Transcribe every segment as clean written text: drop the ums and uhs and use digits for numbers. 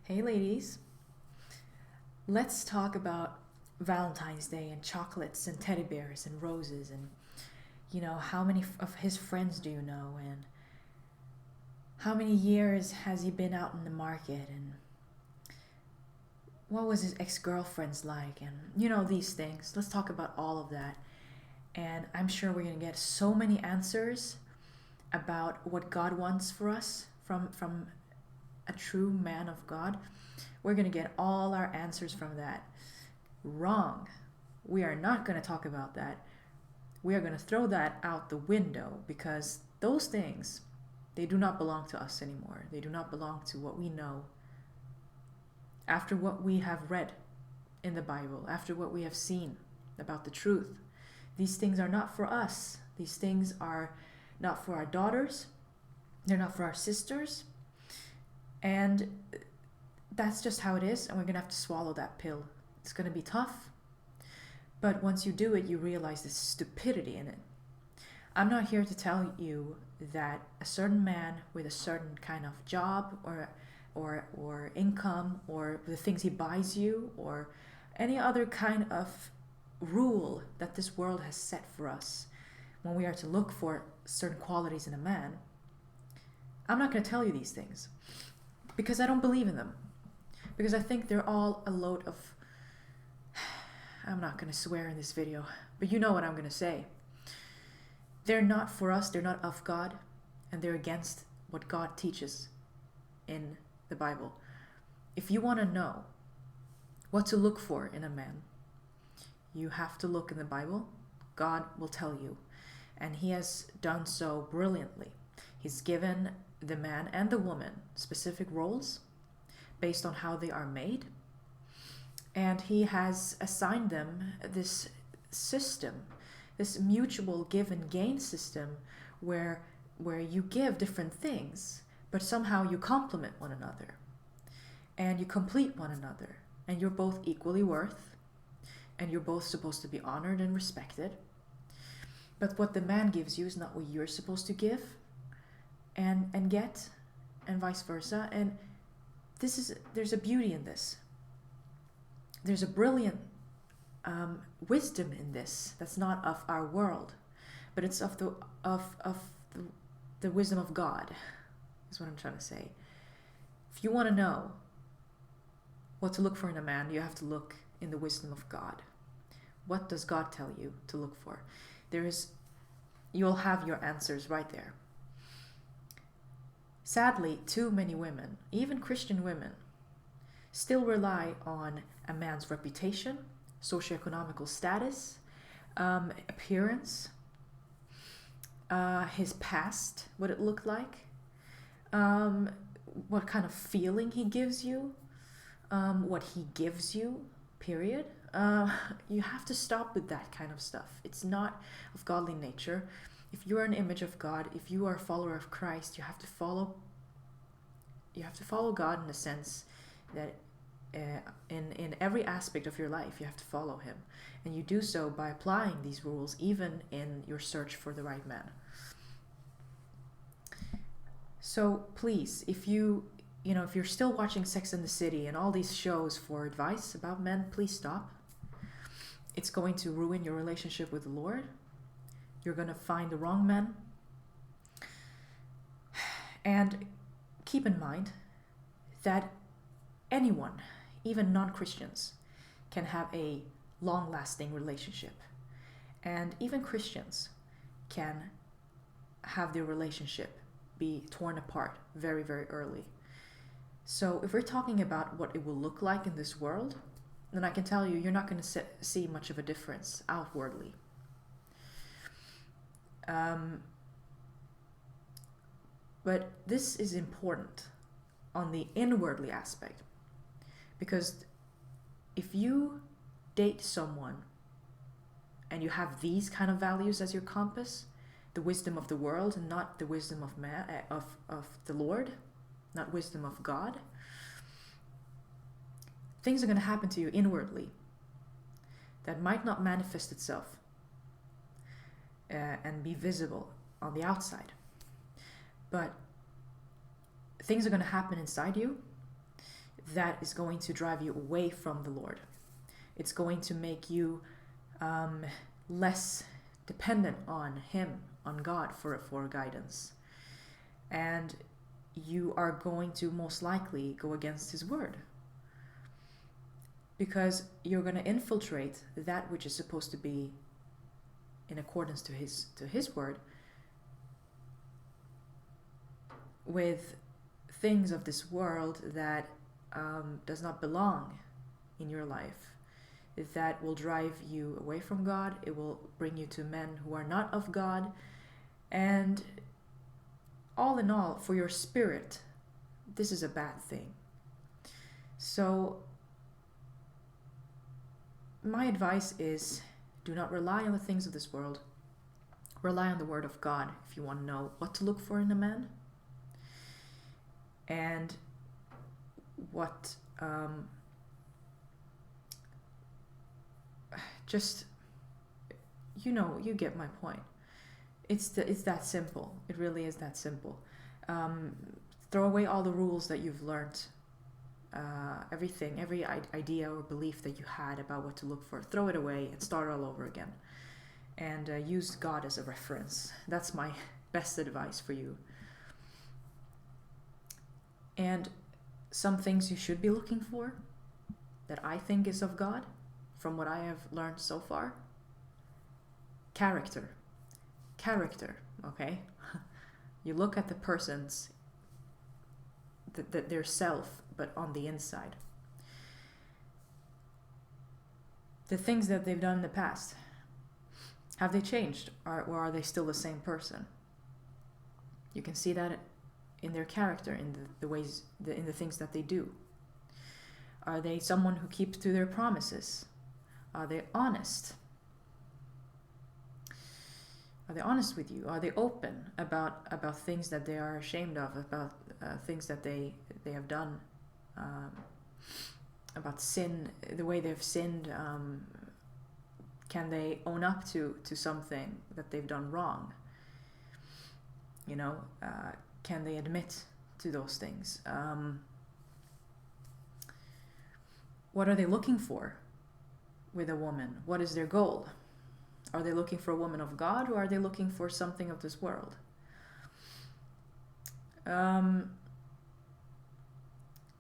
Hey ladies, let's talk about Valentine's Day and chocolates and teddy bears and roses and how many of his friends do you know and how many years has he been out in the market and what was his ex-girlfriends like and these things. Let's talk about all of that. And I'm sure we're going to get so many answers about what God wants for us from a true man of God. We're going to get all our answers from that. Wrong. We are not going to talk about that. We are going to throw that out the window because those things, they do not belong to us anymore. They do not belong to what we know. After what we have read in the Bible, after what we have seen about the truth, these things are not for us. These things are not for our daughters. They're not for our sisters. And that's just how it is, and we're going to have to swallow that pill. It's going to be tough, but once you do it, you realize the stupidity in it. I'm not here to tell you that a certain man with a certain kind of job or income or the things he buys you or any other kind of rule that this world has set for us when we are to look for certain qualities in a man. I'm not going to tell you these things because I don't believe in them. Because I think they're all a load of... I'm not going to swear in this video, but you know what I'm going to say. They're not for us, they're not of God, and they're against what God teaches in the Bible. If you want to know what to look for in a man, you have to look in the Bible. God will tell you, and He has done so brilliantly. He's given the man and the woman specific roles based on how they are made, and He has assigned them this system, this mutual give and gain system where you give different things, but somehow you complement one another and you complete one another, and you're both equally worth, and you're both supposed to be honored and respected. But what the man gives you is not what you're supposed to give and get, and vice versa. And there's a beauty in this. There's a brilliant wisdom in this that's not of our world, but it's of the wisdom of God, is what I'm trying to say. If you want to know what to look for in a man, you have to look in the wisdom of God. What does God tell you to look for? You'll have your answers right there. Sadly, too many women, even Christian women, still rely on a man's reputation, socioeconomical status, appearance, his past, what it looked like, what kind of feeling he gives you, what he gives you, period. You have to stop with that kind of stuff. It's not of godly nature. If you are an image of God, if you are a follower of Christ, you have to follow God in the sense that in every aspect of your life you have to follow Him, and you do so by applying these rules even in your search for the right man. So please, if you're still watching Sex and the City and all these shows for advice about men, please stop. It's going to ruin your relationship with the Lord. You're going to find the wrong men. And keep in mind that anyone, even non-Christians, can have a long-lasting relationship. And even Christians can have their relationship be torn apart very, very early. So if we're talking about what it will look like in this world, then I can tell you, you're not going to see much of a difference outwardly. But this is important on the inwardly aspect, because if you date someone and you have these kind of values as your compass, the wisdom of the world and not the wisdom of man, of the Lord, not wisdom of God, things are going to happen to you inwardly that might not manifest itself and be visible on the outside. But things are going to happen inside you that is going to drive you away from the Lord. It's going to make you less dependent on Him, on God for guidance. And you are going to most likely go against His word. Because you're going to infiltrate that which is supposed to be in accordance to his word with things of this world that does not belong in your life, that will drive you away from God. It will bring you to men who are not of God. And all in all, for your spirit, this is a bad thing. So my advice is, do not rely on the things of this world. Rely on the word of God if you want to know what to look for in a man. And what just, you get my point. It's that simple. It really is that simple. Throw away all the rules that you've learned. Everything, every idea or belief that you had about what to look for, throw it away and start all over again. And use God as a reference. That's my best advice for you. And some things you should be looking for that I think is of God, from what I have learned so far. Character, okay? You look at the person's, their self, but on the inside. The things that they've done in the past, have they changed, or are they still the same person? You can see that in their character, in the ways, in the things that they do. Are they someone who keeps to their promises? Are they honest? Are they honest with you? Are they open about things that they are ashamed of, about things that they have done, about sin, the way they've sinned? Can they own up to something that they've done wrong? Can they admit to those things? What are they looking for with a woman? What is their goal? Are they looking for a woman of God, or are they looking for something of this world? Do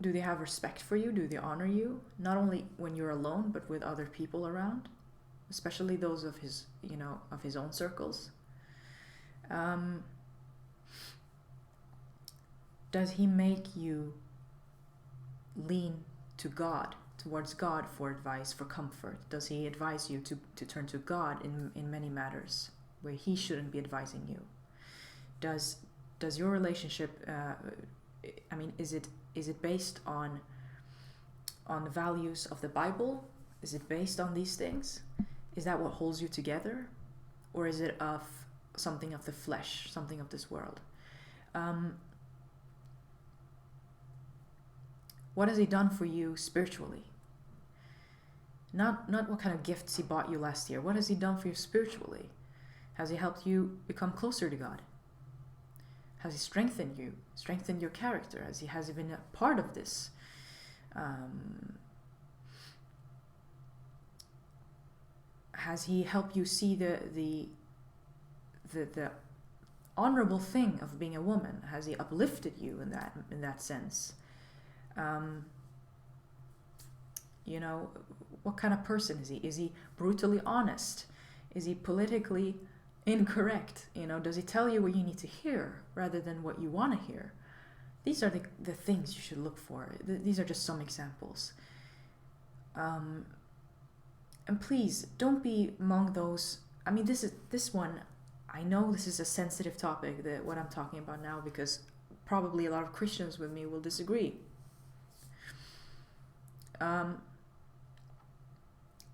they have respect for you? Do they honor you? Not only when you're alone, but with other people around, especially those of his, of his own circles. Does he make you lean to God, towards God for advice, for comfort? Does he advise you to turn to God in many matters where he shouldn't be advising you? Does your relationship, is it based on the values of the Bible? Is it based on these things? Is that what holds you together? Or is it of something of the flesh, something of this world? What has he done for you spiritually? Not what kind of gifts he bought you last year. What has he done for you spiritually? Has he helped you become closer to God? Has he strengthened you, strengthened your character? Has he been a part of this? Has he helped you see the honorable thing of being a woman? Has he uplifted you in that sense? What kind of person is he? Is he brutally honest? Is he politically incorrect? Does he tell you what you need to hear rather than what you want to hear? These are the things you should look for. These are just some examples. And please don't be among those. This one, I know this is a sensitive topic, what I'm talking about now, because probably a lot of Christians with me will disagree.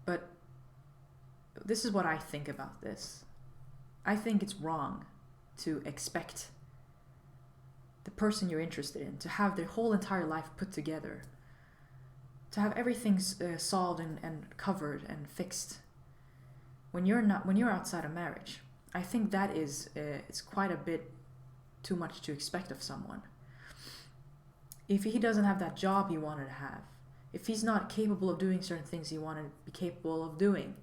But this is what I think about this. I think it's wrong to expect the person you're interested in to have their whole entire life put together, to have everything solved and covered and fixed when you're outside of marriage. I think that is it's quite a bit too much to expect of someone. if he doesn't have that job he wanted to have, if he's not capable of doing certain things he wanted to be capable of doing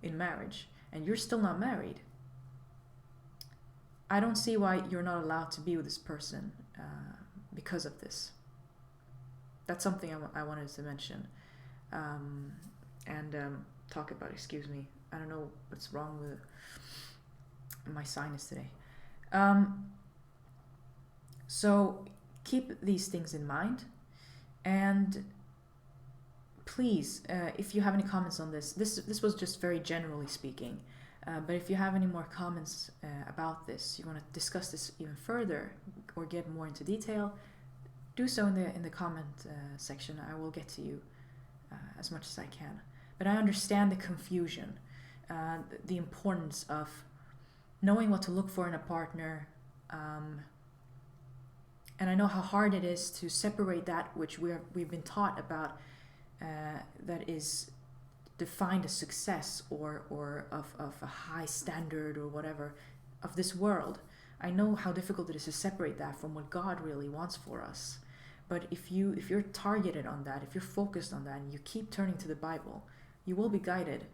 in marriage, and you're still not married, I don't see why you're not allowed to be with this person because of this. That's something I wanted to mention and talk about. Excuse me. I don't know what's wrong with my sinus today. So keep these things in mind, and please, if you have any comments on this was just very generally speaking, but if you have any more comments about this, you want to discuss this even further or get more into detail, do so in the comment section. I will get to you as much as I can. But I understand the confusion, the importance of knowing what to look for in a partner, and I know how hard it is to separate that which we've been taught about, that is defined as success or of a high standard or whatever of this world. I know how difficult it is to separate that from what God really wants for us. But if you're targeted on that, if you're focused on that, and you keep turning to the Bible, you will be guided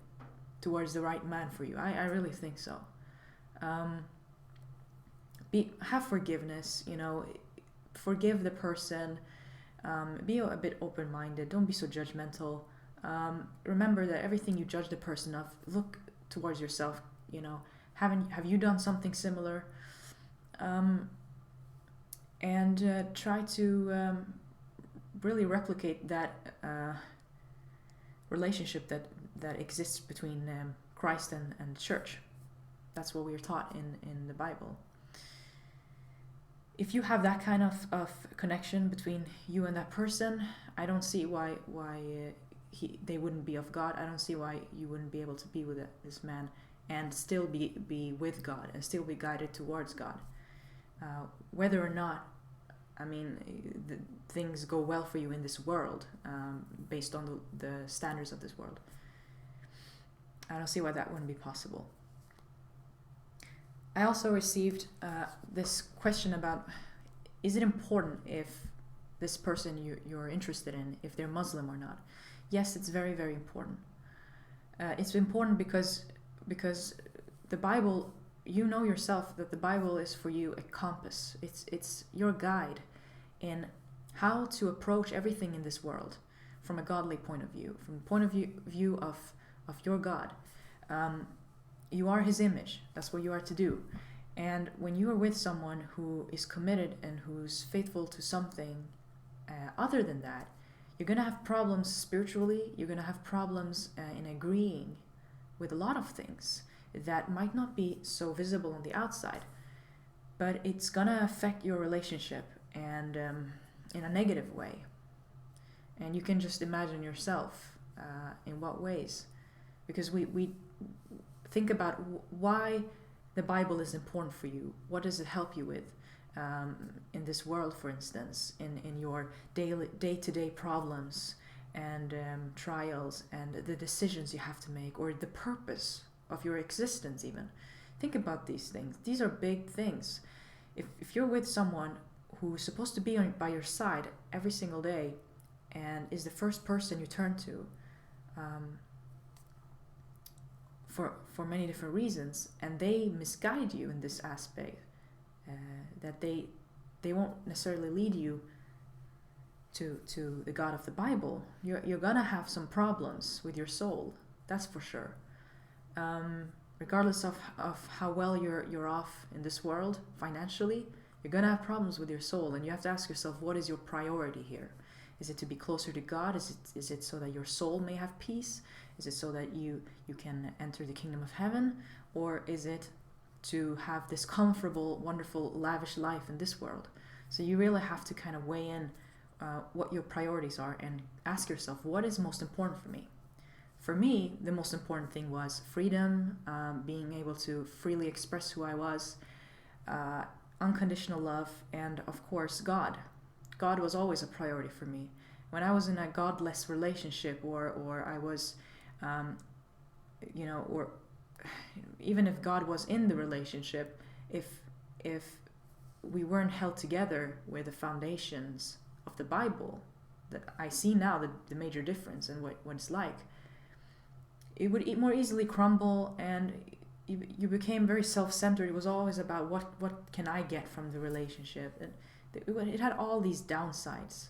towards the right man for you. I really think so. Have forgiveness, forgive the person, be a bit open-minded, don't be so judgmental. Remember that everything you judge the person of, look towards yourself. Have you done something similar? And try to really replicate that relationship that exists between Christ and the church. That's what we are taught in the Bible. If you have that kind of connection between you and that person, I don't see why they wouldn't be of God. I don't see why you wouldn't be able to be with this man and still be with God and still be guided towards God. Whether or not, things go well for you in this world, based on the standards of this world, I don't see why that wouldn't be possible. I also received this question about, is it important if this person you're interested in, if they're Muslim or not? Yes, it's very, very important. It's important because the Bible, you know yourself that the Bible is for you a compass. It's your guide in how to approach everything in this world from a godly point of view, from the point of view of your God. You are His image. That's what you are to do. And when you are with someone who is committed and who's faithful to something other than that, you're going to have problems spiritually. You're going to have problems in agreeing with a lot of things that might not be so visible on the outside, but it's going to affect your relationship, and in a negative way. And you can just imagine yourself in what ways, because we think about why the Bible is important for you. What does it help you with in this world, for instance, in your day-to-day problems and trials and the decisions you have to make, or the purpose of your existence even. Think about these things. These are big things. If you're with someone who's supposed to be by your side every single day and is the first person you turn to, for many different reasons, and they misguide you in this aspect, that they won't necessarily lead you to the God of the Bible, you're gonna have some problems with your soul. That's for sure. Regardless of how well you're off in this world financially, you're gonna have problems with your soul, and you have to ask yourself, what is your priority here? Is it to be closer to God? Is it so that your soul may have peace? Is it so that you can enter the kingdom of heaven? Or is it to have this comfortable, wonderful, lavish life in this world? So you really have to kind of weigh in what your priorities are and ask yourself, what is most important for me? For me, the most important thing was freedom, being able to freely express who I was, unconditional love, and of course, God. God was always a priority for me. When I was in a godless relationship, or I was, or even if God was in the relationship, if we weren't held together with the foundations of the Bible, that I see now the major difference and what it's like, it would more easily crumble, and you became very self-centered. It was always about what can I get from the relationship, and it had all these downsides.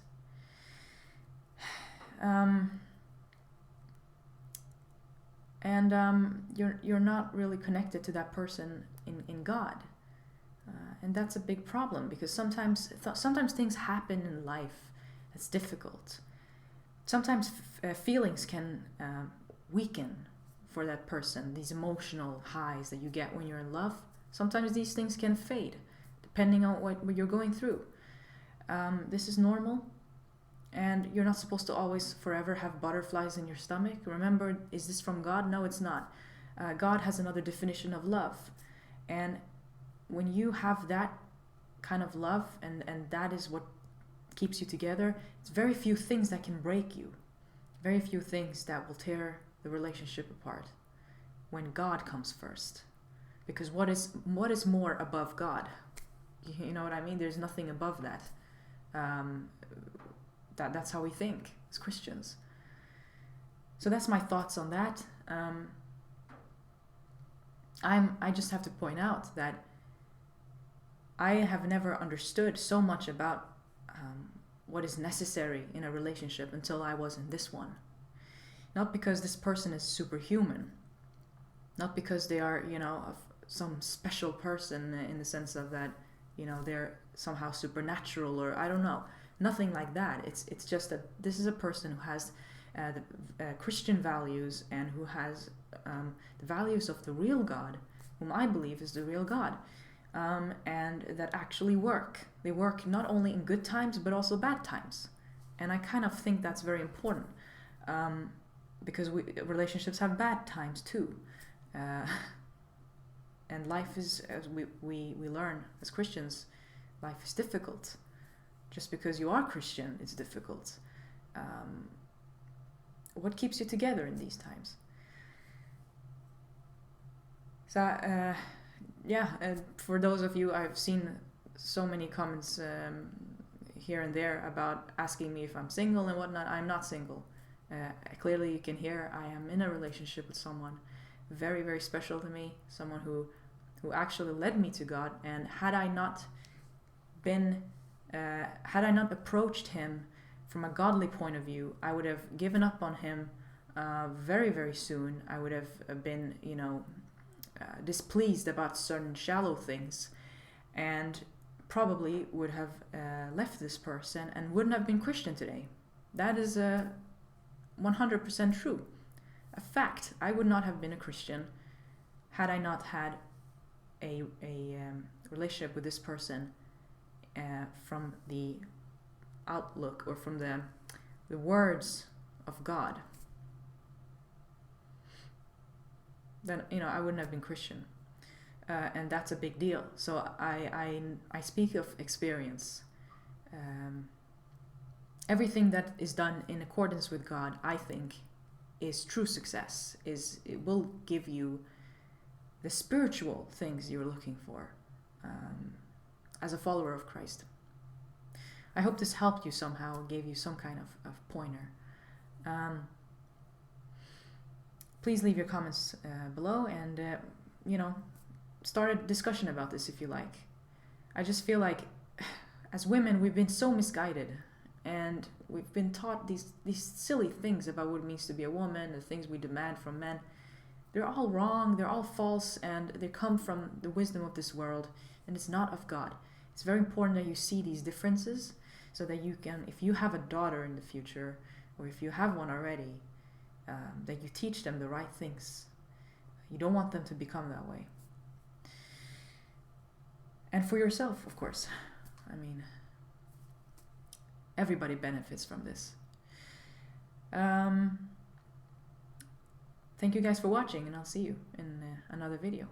You're not really connected to that person in God, and that's a big problem, because sometimes things happen in life that's difficult. Sometimes feelings can weaken for that person. These emotional highs that you get when you're in love, sometimes these things can fade depending on what you're going through. This is normal. And you're not supposed to always forever have butterflies in your stomach. Remember, is this from God? No, it's not. God has another definition of love. And when you have that kind of love, and that is what keeps you together, it's very few things that can break you. Very few things that will tear the relationship apart when God comes first. Because what is more above God? You know what I mean? There's nothing above that. That's how we think as Christians. So that's my thoughts on that. I just have to point out that I have never understood so much about what is necessary in a relationship until I was in this one. Not because this person is superhuman, not because they are, some special person in the sense of that, they're somehow supernatural, or I don't know. Nothing like that. It's just that this is a person who has the Christian values, and who has the values of the real God, whom I believe is the real God, and that actually work. They work not only in good times, but also bad times. And I kind of think that's very important, because relationships have bad times too. And life is, as we learn as Christians, life is difficult. Just because you are Christian, it's difficult. What keeps you together in these times? So, for those of you, I've seen so many comments here and there about asking me if I'm single and whatnot. I'm not single. Clearly you can hear I am in a relationship with someone very, very special to me, someone who actually led me to God. And had I not approached him from a godly point of view, I would have given up on him very, very soon. I would have been, displeased about certain shallow things, and probably would have left this person and wouldn't have been Christian today. That is 100% true. A fact. I would not have been a Christian had I not had a relationship with this person from the outlook, or from the words of God. Then I wouldn't have been Christian, and that's a big deal. So I speak of experience. Everything that is done in accordance with God, I think, is true success. It will give you the spiritual things you're looking for as a follower of Christ. I hope this helped you somehow, gave you some kind of pointer. Please leave your comments below, and start a discussion about this if you like. I just feel like as women we've been so misguided, and we've been taught these silly things about what it means to be a woman, the things we demand from men. They're all wrong, they're all false, and they come from the wisdom of this world, and it's not of God. It's very important that you see these differences, so that you can, if you have a daughter in the future, or if you have one already, that you teach them the right things. You don't want them to become that way. And for yourself, of course. I mean, everybody benefits from this. Thank you guys for watching, and I'll see you in another video.